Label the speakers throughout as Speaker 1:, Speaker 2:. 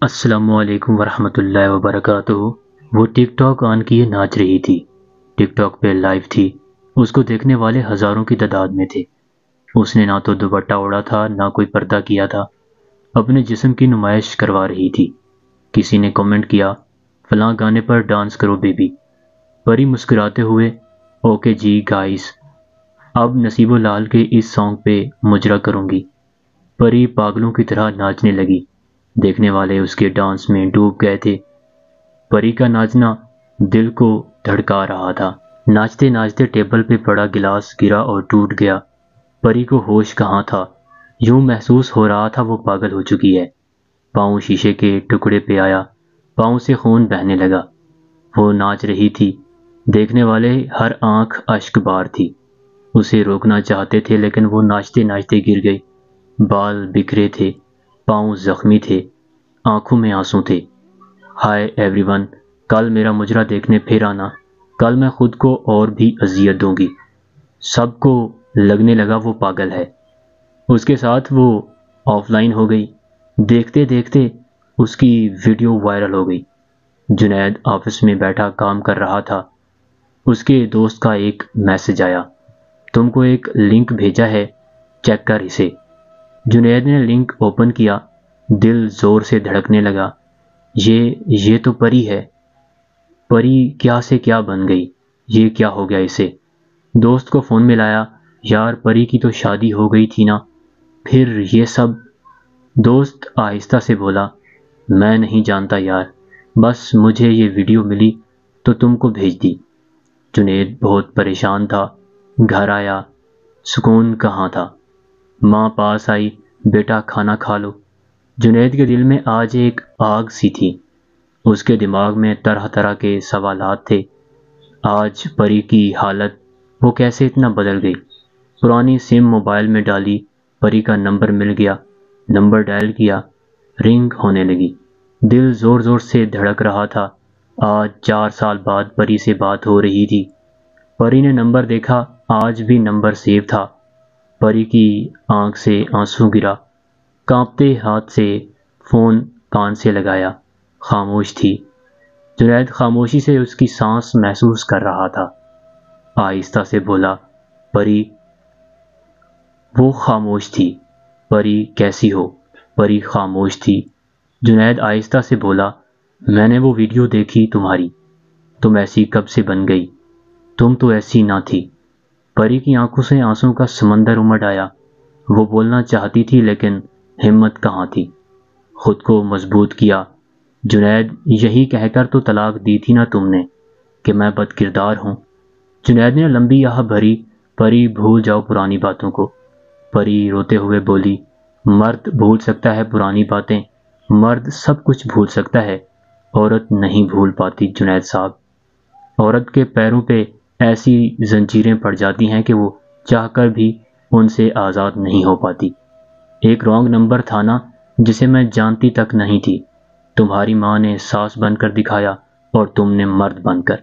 Speaker 1: السلام علیکم ورحمۃ اللہ وبرکاتہ۔ وہ ٹک ٹاک آن کیے ناچ رہی تھی۔ ٹک ٹاک پہ لائیو تھی۔ اس کو دیکھنے والے ہزاروں کی تعداد میں تھے۔ اس نے نہ تو دوپٹہ اوڑھا تھا نہ کوئی پردہ کیا تھا، اپنے جسم کی نمائش کروا رہی تھی۔ کسی نے کمنٹ کیا، فلاں گانے پر ڈانس کرو بیبی۔ پری مسکراتے ہوئے، اوکے جی گائز، اب نصیب و لال کے اس سانگ پہ مجرا کروں گی۔ پری پاگلوں کی طرح ناچنے لگی۔ دیکھنے والے اس کے ڈانس میں ڈوب گئے تھے۔ پری کا ناچنا دل کو دھڑکا رہا تھا۔ ناچتے ناچتے ٹیبل پہ پڑا گلاس گرا اور ٹوٹ گیا۔ پری کو ہوش کہاں تھا، یوں محسوس ہو رہا تھا وہ پاگل ہو چکی ہے۔ پاؤں شیشے کے ٹکڑے پہ آیا، پاؤں سے خون بہنے لگا۔ وہ ناچ رہی تھی، دیکھنے والے ہر آنکھ اشک بار تھی۔ اسے روکنا چاہتے تھے لیکن وہ ناچتے ناچتے گر گئی۔ بال بکھرے تھے، پاؤں زخمی تھے، آنکھوں میں آنسو تھے۔ ہائے ایوری ون، کل میرا مجرا دیکھنے پھر آنا، کل میں خود کو اور بھی اذیت دوں گی۔ سب کو لگنے لگا وہ پاگل ہے۔ اس کے ساتھ وہ آف لائن ہو گئی۔ دیکھتے دیکھتے اس کی ویڈیو وائرل ہو گئی۔ جنید آفس میں بیٹھا کام کر رہا تھا۔ اس کے دوست کا ایک میسج آیا، تم کو ایک لنک بھیجا ہے، چیک کر اسے۔ جنید نے لنک اوپن کیا، دل زور سے دھڑکنے لگا۔ یہ تو پری ہے۔ پری کیا سے کیا بن گئی، یہ کیا ہو گیا اسے؟ دوست کو فون ملایا، یار پری کی تو شادی ہو گئی تھی نا، پھر یہ سب؟ دوست آہستہ سے بولا، میں نہیں جانتا یار، بس مجھے یہ ویڈیو ملی تو تم کو بھیج دی۔ جنید بہت پریشان تھا۔ گھر آیا، سکون کہاں تھا۔ ماں پاس آئی، بیٹا کھانا کھا لو۔ جنید کے دل میں آج ایک آگ سی تھی۔ اس کے دماغ میں طرح طرح کے سوالات تھے۔ آج پری کی حالت، وہ کیسے اتنا بدل گئی؟ پرانی سم موبائل میں ڈالی، پری کا نمبر مل گیا، نمبر ڈائل کیا، رنگ ہونے لگی۔ دل زور زور سے دھڑک رہا تھا۔ آج 4 سال بعد پری سے بات ہو رہی تھی۔ پری نے نمبر دیکھا، آج بھی نمبر سیو تھا۔ پری کی آنکھ سے آنسو گرا۔ کانپتے ہاتھ سے فون کان سے لگایا، خاموش تھی۔ جنید خاموشی سے اس کی سانس محسوس کر رہا تھا۔ آہستہ سے بولا، پری۔ وہ خاموش تھی۔ پری کیسی ہو؟ پری خاموش تھی۔ جنید آہستہ سے بولا، میں نے وہ ویڈیو دیکھی تمہاری، تم ایسی کب سے بن گئی؟ تم تو ایسی نہ تھی۔ پری کی آنکھوں سے آنسوں کا سمندر امڈ آیا۔ وہ بولنا چاہتی تھی لیکن ہمت کہاں تھی۔ خود کو مضبوط کیا، جنید یہی کہہ کر تو طلاق دی تھی نا تم نے کہ میں بد کردار ہوں۔ جنید نے لمبی آہ بھری، پری بھول جاؤ پرانی باتوں کو۔ پری روتے ہوئے بولی، مرد بھول سکتا ہے پرانی باتیں، مرد سب کچھ بھول سکتا ہے، عورت نہیں بھول پاتی جنید صاحب۔ عورت کے پیروں پہ ایسی زنجیریں پڑ جاتی ہیں کہ وہ چاہ کر بھی ان سے آزاد نہیں ہو پاتی۔ ایک رانگ نمبر تھا نا جسے میں جانتی تک نہیں تھی، تمہاری ماں نے ساس بن کر دکھایا اور تم نے مرد بن کر۔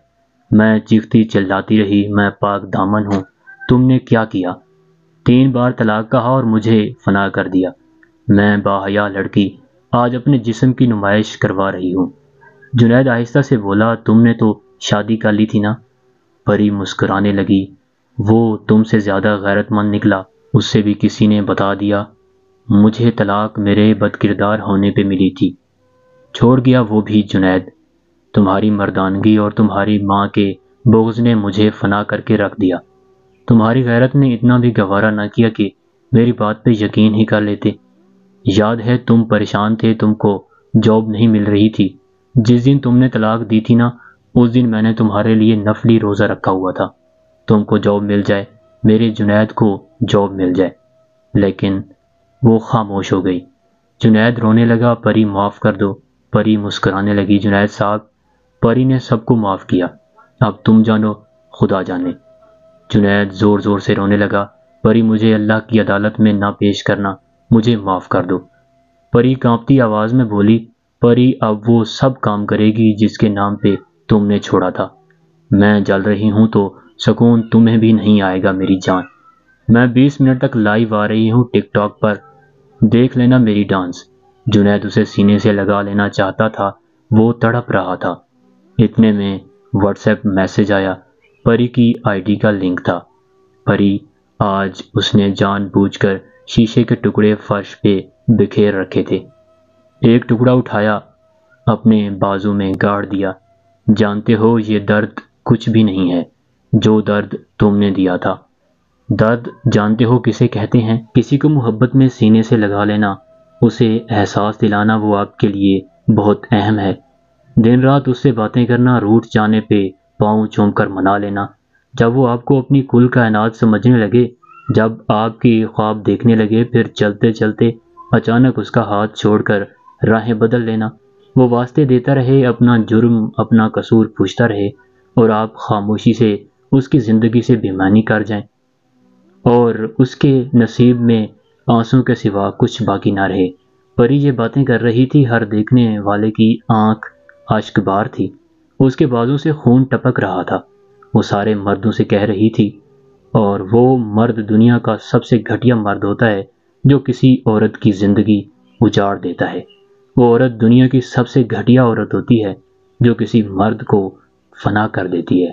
Speaker 1: میں چیختی چلاتی رہی، میں پاک دامن ہوں، تم نے کیا کیا؟ 3 بار طلاق کہا اور مجھے فنا کر دیا۔ میں باحیا لڑکی آج اپنے جسم کی نمائش کروا رہی ہوں۔ جنید آہستہ سے بولا، تم نے تو شادی کر لی تھی نا؟ پری مسکرانے لگی، وہ تم سے زیادہ غیرت مند نکلا، اس سے بھی کسی نے بتا دیا۔ مجھے طلاق میرے بد کردار ہونے پہ ملی تھی، چھوڑ گیا وہ بھی جنید۔ تمہاری مردانگی اور تمہاری ماں کے بغض نے مجھے فنا کر کے رکھ دیا۔ تمہاری غیرت نے اتنا بھی گوارا نہ کیا کہ میری بات پہ یقین ہی کر لیتے۔ یاد ہے تم پریشان تھے، تم کو جاب نہیں مل رہی تھی۔ جس دن تم نے طلاق دی تھی نا، اس دن میں نے تمہارے لیے نفلی روزہ رکھا ہوا تھا، تم کو جاب مل جائے، میرے جنید کو جاب مل جائے۔ لیکن وہ خاموش ہو گئی۔ جنید رونے لگا، پری معاف کر دو۔ پری مسکرانے لگی، جنید صاحب، پری نے سب کو معاف کیا، اب تم جانو، خدا جانے۔ جنید زور زور سے رونے لگا، پری مجھے اللہ کی عدالت میں نہ پیش کرنا، مجھے معاف کر دو۔ پری کانپتی آواز میں بولی، پری اب وہ سب کام کرے گی جس کے نام پہ تم نے چھوڑا تھا۔ میں جل رہی ہوں تو سکون تمہیں بھی نہیں آئے گا میری جان۔ میں 20 منٹ تک لائیو آ رہی ہوں ٹک ٹاک پر، دیکھ لینا میری ڈانس۔ جنید اسے سینے سے لگا لینا چاہتا تھا، وہ تڑپ رہا تھا۔ اتنے میں واٹس ایپ میسج آیا۔ پری کی آئی ڈی کا لنک تھا۔ پری آج اس نے جان بوجھ کر شیشے کے ٹکڑے فرش پہ بکھیر رکھے تھے۔ ایک ٹکڑا اٹھایا، اپنے بازو میں گاڑ دیا۔ جانتے ہو یہ درد کچھ بھی نہیں ہے جو درد تم نے دیا تھا۔ درد جانتے ہو کسے کہتے ہیں؟ کسی کو محبت میں سینے سے لگا لینا، اسے احساس دلانا، وہ آپ کے لیے بہت اہم ہے۔ دن رات اس سے باتیں کرنا، روٹھ جانے پہ پاؤں چوم کر منا لینا۔ جب وہ آپ کو اپنی کل کائنات سمجھنے لگے، جب آپ کی خواب دیکھنے لگے، پھر چلتے چلتے اچانک اس کا ہاتھ چھوڑ کر راہیں بدل لینا۔ وہ واسطے دیتا رہے، اپنا جرم، اپنا قصور پوچھتا رہے، اور آپ خاموشی سے اس کی زندگی سے بے معنی کر جائیں، اور اس کے نصیب میں آنسوں کے سوا کچھ باقی نہ رہے۔ پری یہ باتیں کر رہی تھی، ہر دیکھنے والے کی آنکھ اشک بار تھی۔ اس کے بازو سے خون ٹپک رہا تھا۔ وہ سارے مردوں سے کہہ رہی تھی، اور وہ مرد دنیا کا سب سے گھٹیا مرد ہوتا ہے جو کسی عورت کی زندگی اجاڑ دیتا ہے۔ وہ عورت دنیا کی سب سے گھٹیا عورت ہوتی ہے جو کسی مرد کو فنا کر دیتی ہے۔